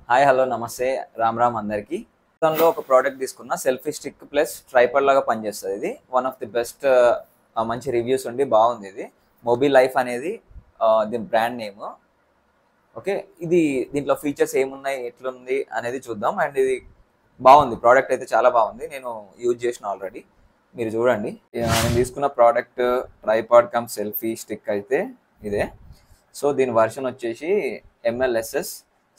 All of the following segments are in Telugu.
హాయ్ హలో నమస్తే రామ్ రామ్ అందరికీ. దానిలో ఒక ప్రోడక్ట్ తీసుకున్న సెల్ఫీ స్టిక్ ప్లస్ ట్రైపాడ్ లాగా పనిచేస్తుంది. ఇది వన్ ఆఫ్ ది బెస్ట్, మంచి రివ్యూస్ ఉండి బాగుంది. ఇది మొబీ లైఫ్ అనేది దీని బ్రాండ్ నేమ్. ఓకే, ఇది దీంట్లో ఫీచర్స్ ఏమున్నాయి ఎట్లుంది అనేది చూద్దాం. అండ్ ఇది బాగుంది, ప్రోడక్ట్ అయితే చాలా బాగుంది. నేను యూజ్ చేసిన ఆల్రెడీ, మీరు చూడండి. నేను తీసుకున్న product tripod come selfie stick అయితే ఇదే. సో దీని వర్షన్ వచ్చేసి MLSS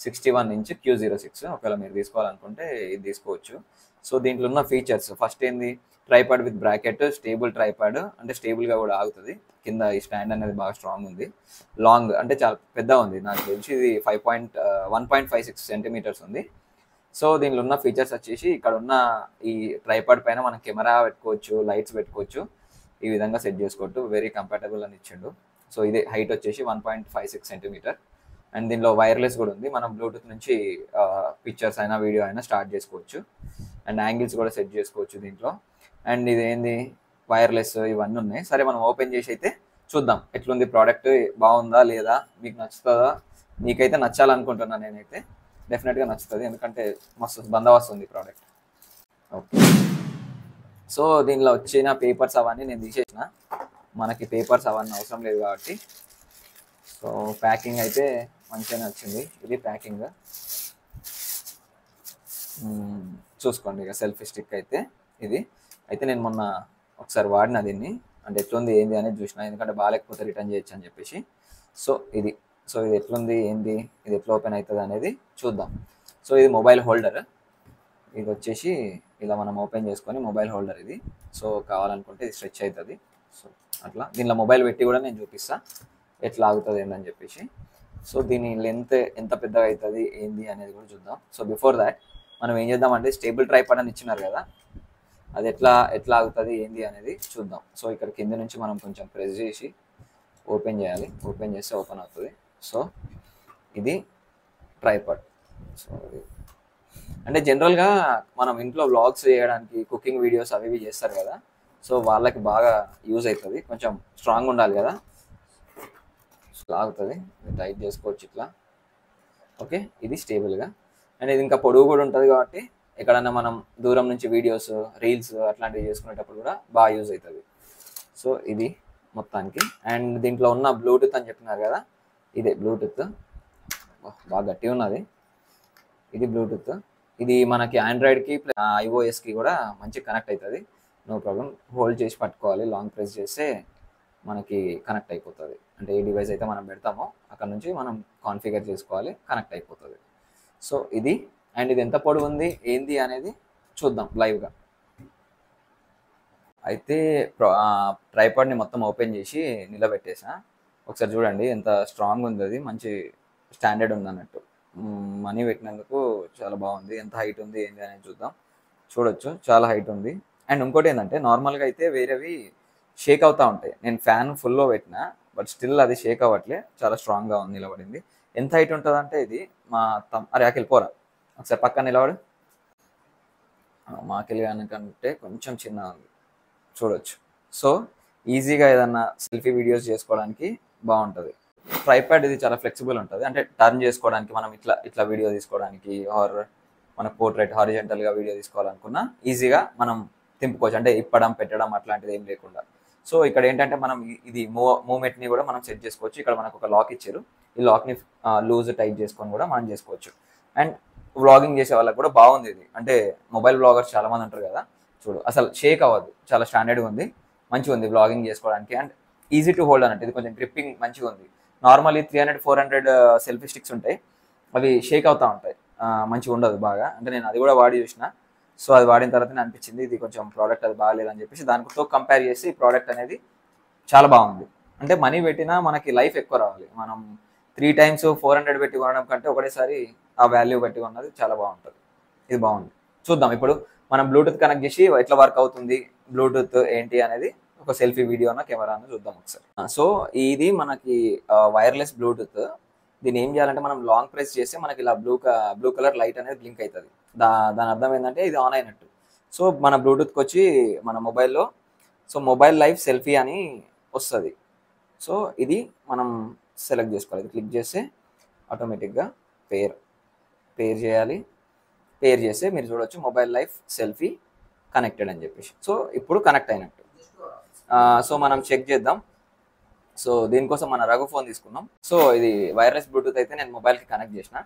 61 ఇంచ్ Q06. ఒకవేళ మీరు తీసుకోవాలనుకుంటే ఇది తీసుకోవచ్చు. సో దీంట్లో ఉన్న ఫీచర్స్ ఫస్ట్ ఏంది, tripod with bracket, stable tripod, అంటే స్టేబుల్గా కూడా ఆగుతుంది. కింద ఈ స్టాండ్ అనేది బాగా స్ట్రాంగ్ ఉంది. లాంగ్ అంటే చాలా పెద్ద ఉంది, నాకు తెలిసి ఇది 1.56 సెంటీమీటర్స్ ఉంది. సో దీనిలో ఉన్న ఫీచర్స్ వచ్చేసి ఇక్కడ ఉన్న ఈ ట్రైపాడ్ పైన మనం కెమెరా పెట్టుకోవచ్చు, లైట్స్ పెట్టుకోవచ్చు, ఈ విధంగా సెట్ చేసుకోవచ్చు. వెరీ కంఫర్టబుల్ అని ఇచ్చిండు. సో ఇదే హైట్ వచ్చేసి 1.56 సెంటీమీటర్. అండ్ దీనిలో వైర్లెస్ కూడా ఉంది, మనం బ్లూటూత్ నుంచి పిక్చర్స్ అయినా వీడియో అయినా స్టార్ట్ చేసుకోవచ్చు. అండ్ యాంగిల్స్ కూడా సెట్ చేసుకోవచ్చు దీంట్లో. అండ్ ఇది ఏంది, వైర్లెస్ ఇవన్నీ ఉన్నాయి. సరే మనం ఓపెన్ చేసి అయితే చూద్దాం ఎట్లుంది ప్రోడక్ట్, బాగుందా లేదా, మీకు నచ్చుతుందా. మీకైతే నచ్చాలనుకుంటున్నాను నేనైతే, డెఫినెట్గా నచ్చుతుంది, ఎందుకంటే మస్తు బందోబస్తు ఉంది ప్రోడక్ట్. ఓకే, సో దీనిలో వచ్చిన పేపర్స్ అవన్నీ నేను తీసేసిన, మనకి పేపర్స్ అవన్నీ అవసరం లేదు కాబట్టి. సో ప్యాకింగ్ అయితే మంచిగానే వచ్చింది. ఇది ప్యాకింగ్ చూసుకోండి. ఇక సెల్ఫీ స్టిక్ అయితే ఇది అయితే నేను మొన్న ఒకసారి వాడిన దీన్ని, అంటే ఎట్లుంది ఏంది అనేది చూసిన, ఎందుకంటే బాగాలేకపోతే రిటర్న్ చేయొచ్చు అని చెప్పేసి. సో ఇది ఎట్లుంది ఏంది, ఇది ఎట్లా ఓపెన్ అవుతుంది అనేది చూద్దాం. సో ఇది మొబైల్ హోల్డర్, ఇది వచ్చేసి ఇలా మనం ఓపెన్ చేసుకొని మొబైల్ హోల్డర్ ఇది. సో కావాలనుకుంటే ఇది స్ట్రెచ్ అవుతుంది. సో అట్లా దీనిలో మొబైల్ పెట్టి కూడా నేను చూపిస్తాను ఎట్లా ఆగుతుంది ఏంటని చెప్పేసి. సో దీని లెంత్ ఎంత పెద్దగా అవుతుంది ఏంది అనేది కూడా చూద్దాం. సో బిఫోర్ దాట్ మనం ఏం చేద్దామంటే, స్టేబుల్ ట్రైపాడ్ అని ఇచ్చినారు కదా, అది ఎట్లా ఆగుతుంది ఏంది అనేది చూద్దాం. సో ఇక్కడ కింద నుంచి మనం కొంచెం ప్రెస్ చేసి ఓపెన్ చేయాలి. ఓపెన్ చేస్తే ఓపెన్ అవుతుంది. సో ఇది ట్రైపాడ్. సో అంటే జనరల్గా మనం ఇంట్లో వ్లాగ్స్ చేయడానికి, కుకింగ్ వీడియోస్ అవి ఇవి చేస్తారు కదా, సో వాళ్ళకి బాగా యూజ్ అవుతుంది. కొంచెం స్ట్రాంగ్ ఉండాలి కదా, లాగుతుంది, టైట్ చేసుకోవచ్చు ఇట్లా. ఓకే, ఇది స్టేబుల్గా. అండ్ ఇది ఇంకా పొడవు కూడా ఉంటుంది కాబట్టి ఎక్కడన్నా మనం దూరం నుంచి వీడియోస్, రీల్స్ అట్లాంటివి చేసుకునేటప్పుడు కూడా బాగా యూజ్ అవుతుంది. సో ఇది మొత్తానికి. అండ్ దీంట్లో ఉన్న బ్లూటూత్ అని చెప్పినారు కదా, ఇదే బ్లూటూత్, బాగా గట్టిగా ఉన్నది. ఇది బ్లూటూత్, ఇది మనకి ఆండ్రాయిడ్కి iOSకి కూడా మంచి కనెక్ట్ అవుతుంది. No problem. హోల్డ్ చేసి పట్టుకోవాలి, లాంగ్ ప్రెస్ చేస్తే మనకి కనెక్ట్ అయిపోతుంది. అంటే ఏ డివైస్ అయితే మనం పెడతామో అక్కడ నుంచి మనం కాన్ఫిగర్ చేసుకోవాలి, కనెక్ట్ అయిపోతుంది. సో ఇది. అండ్ ఇది ఎంత పొడవు ఉంది ఏంది అనేది చూద్దాం లైవ్గా. అయితే ట్రైపాడ్ని మొత్తం ఓపెన్ చేసి నిలబెట్టేసా. ఒకసారి చూడండి ఎంత స్ట్రాంగ్ ఉంది, అది మంచి స్టాండర్డ్ ఉంది అన్నట్టు. మనీ పెట్టినందుకు చాలా బాగుంది. ఎంత హైట్ ఉంది ఏంది అనేది చూద్దాం. చూడొచ్చు చాలా హైట్ ఉంది. అండ్ ఇంకోటి ఏంటంటే, నార్మల్గా అయితే వేరేవి షేక్ అవుతూ ఉంటాయి. నేను ఫ్యాన్ ఫుల్లో పెట్టినా బట్ స్టిల్ అది షేక్ అవ్వట్లే, చాలా స్ట్రాంగ్గా ఉంది, నిలబడింది. ఎంత హైట్ ఉంటుంది అంటే ఇది మా అరే వెళ్ళిపోరా, ఒకసారి పక్కన నిలబడు. మాకెళ్ళి కంటే కొంచెం చిన్న ఉంది, చూడొచ్చు. సో ఈజీగా ఏదన్నా సెల్ఫీ వీడియోస్ చేసుకోవడానికి బాగుంటుంది. ట్రైపాడ్ ఇది చాలా ఫ్లెక్సిబుల్ ఉంటుంది, అంటే టర్న్ చేసుకోవడానికి, మనం ఇట్లా వీడియో తీసుకోవడానికి, ఆర్ మన పోర్ట్రేట్ హారిజెంటల్గా వీడియో తీసుకోవాలనుకున్నా ఈజీగా మనం తింపుకోవచ్చు, అంటే ఇప్పడం పెట్టడం అట్లాంటిది ఏం లేకుండా. సో ఇక్కడ ఏంటంటే మనం ఇది మూమెంట్ని కూడా మనం సెట్ చేసుకోవచ్చు. ఇక్కడ మనకు ఒక లాక్ ఇచ్చారు, ఈ లాక్ని లూజ్ టైట్ చేసుకొని కూడా మనం చేసుకోవచ్చు. అండ్ వ్లాగింగ్ చేసే వాళ్ళకి కూడా బాగుంది ఇది, అంటే మొబైల్ వ్లాగర్స్ చాలా మంది ఉంటారు కదా, చూడు అసలు షేక్ అవ్వదు, చాలా స్టాండర్డ్గా ఉంది, మంచిగా ఉంది వ్లాగింగ్ చేసుకోవడానికి. అండ్ ఈజీ టు హోల్డ్ అన్నట్టు, ఇది కొంచెం గ్రిప్పింగ్ మంచిగా ఉంది. నార్మల్లీ 300-400 సెల్ఫీ స్టిక్స్ ఉంటాయి, అవి షేక్ అవుతూ ఉంటాయి, మంచిగా ఉండదు బాగా. అంటే నేను అది కూడా వాడి చూసిన. సో అది వాడిన తర్వాతనే అనిపించింది ఇది కొంచెం ప్రోడక్ట్ అది బాగాలేదని చెప్పేసి, దానితో కంపేర్ చేసి ఈ ప్రోడక్ట్ అనేది చాలా బాగుంది. అంటే మనీ పెట్టినా మనకి లైఫ్ ఎక్కువ రావాలి. మనం 3 times 400 పెట్టి కొనడం కంటే ఒకటేసారి ఆ వాల్యూ పెట్టి కొన్నది చాలా బాగుంటుంది. ఇది బాగుంది. చూద్దాం ఇప్పుడు మనం బ్లూటూత్ కనెక్ట్ చేసి ఎట్లా వర్క్ అవుతుంది, బ్లూటూత్ ఏంటి అనేది ఒక సెల్ఫీ వీడియోనా కెమెరాను చూద్దాం ఒకసారి. సో ఇది మనకి వైర్లెస్ బ్లూటూత్. దీన్ని ఏం చేయాలంటే, మనం లాంగ్ ప్రెస్ చేస్తే మనకి ఇలా బ్లూ కలర్ లైట్ అనేది బ్లింక్ అవుతుంది. దాని అర్థం ఏంటంటే ఇది ఆన్ అయినట్టు. సో మన బ్లూటూత్కి వచ్చి మన మొబైల్లో సో మొబైల్ లైవ్ సెల్ఫీ అని వస్తుంది. సో ఇది మనం సెలెక్ట్ చేసుకోవాలి, క్లిక్ చేస్తే ఆటోమేటిక్గా పేర్ పేర్ చేయాలి. పేర్ చేస్తే మీరు చూడొచ్చు మొబైల్ లైఫ్ సెల్ఫీ కనెక్టెడ్ అని చెప్పేసి. సో ఇప్పుడు కనెక్ట్ అయినట్టు. సో మనం చెక్ చేద్దాం. సో దీనికోసం మన రఘు ఫోన్ తీసుకున్నాం. సో ఇది వైర్లెస్ బ్లూటూత్ అయితే నేను మొబైల్కి కనెక్ట్ చేసిన.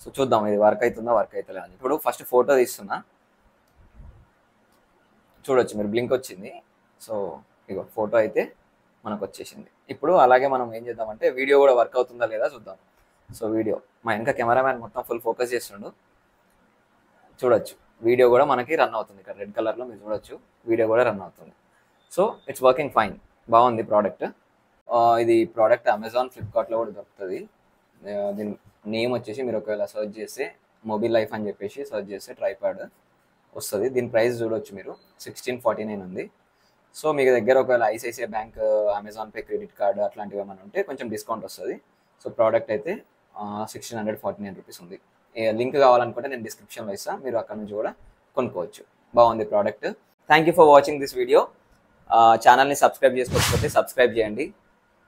సో చూద్దాం ఇది వర్క్ అవుతుందా వర్క్ అవుతలే అని. ఇప్పుడు ఫస్ట్ ఫోటో తీస్తున్నా. చూడొచ్చు మీరు బ్లింక్ వచ్చింది. సో ఇగో ఫోటో అయితే మనకు వచ్చేసింది. ఇప్పుడు అలాగే మనం ఏం చేద్దామంటే వీడియో కూడా వర్క్ అవుతుందా లేదా చూద్దాం. సో వీడియో మా వెనక కెమెరామ్యాన్ మొత్తం ఫుల్ ఫోకస్ చేస్తుండు. చూడొచ్చు వీడియో కూడా మనకి రన్ అవుతుంది. ఇక్కడ రెడ్ కలర్లో మీరు చూడొచ్చు వీడియో కూడా రన్ అవుతుంది. So it's working fine. బాగుంది ప్రోడక్ట్. ఇది ప్రోడక్ట్ అమెజాన్ ఫ్లిప్కార్ట్లో కూడా దొరుకుతుంది. దీని నేమ్ వచ్చేసి మీరు ఒకవేళ సర్చ్ చేస్తే మొబైల్ లైఫ్ అని చెప్పేసి సర్చ్ చేస్తే ట్రైపాడ్ వస్తుంది. దీని ప్రైస్ చూడొచ్చు మీరు 1649 ఉంది. సో మీకు దగ్గర ఒకవేళ ICICI bank, Amazon pay credit card అట్లాంటివి ఏమైనా ఉంటే కొంచెం డిస్కౌంట్ వస్తుంది. సో ప్రోడక్ట్ అయితే 1649 రూపీస్ ఉంది. లింక్ కావాలనుకుంటే నేను డిస్క్రిప్షన్లో ఇస్తాను, మీరు అక్కడ నుంచి కూడా కొనుక్కోవచ్చు. బాగుంది product. Thank you for watching this video. ఛానల్ని సబ్స్క్రైబ్ చేసుకోకపోతే సబ్స్క్రైబ్ చేయండి,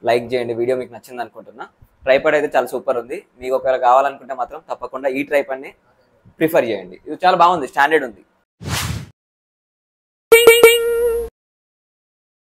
లైక్ చేయండి. వీడియో మీకు నచ్చింది అనుకుంటున్నా. ట్రైపాడ్ అయితే చాలా సూపర్ ఉంది. మీకు ఒకవేళ కావాలనుకుంటే మాత్రం తప్పకుండా ఈ ట్రైపాడ్ని ప్రిఫర్ చేయండి. ఇది చాలా బాగుంది, స్టాండర్డ్ ఉంది.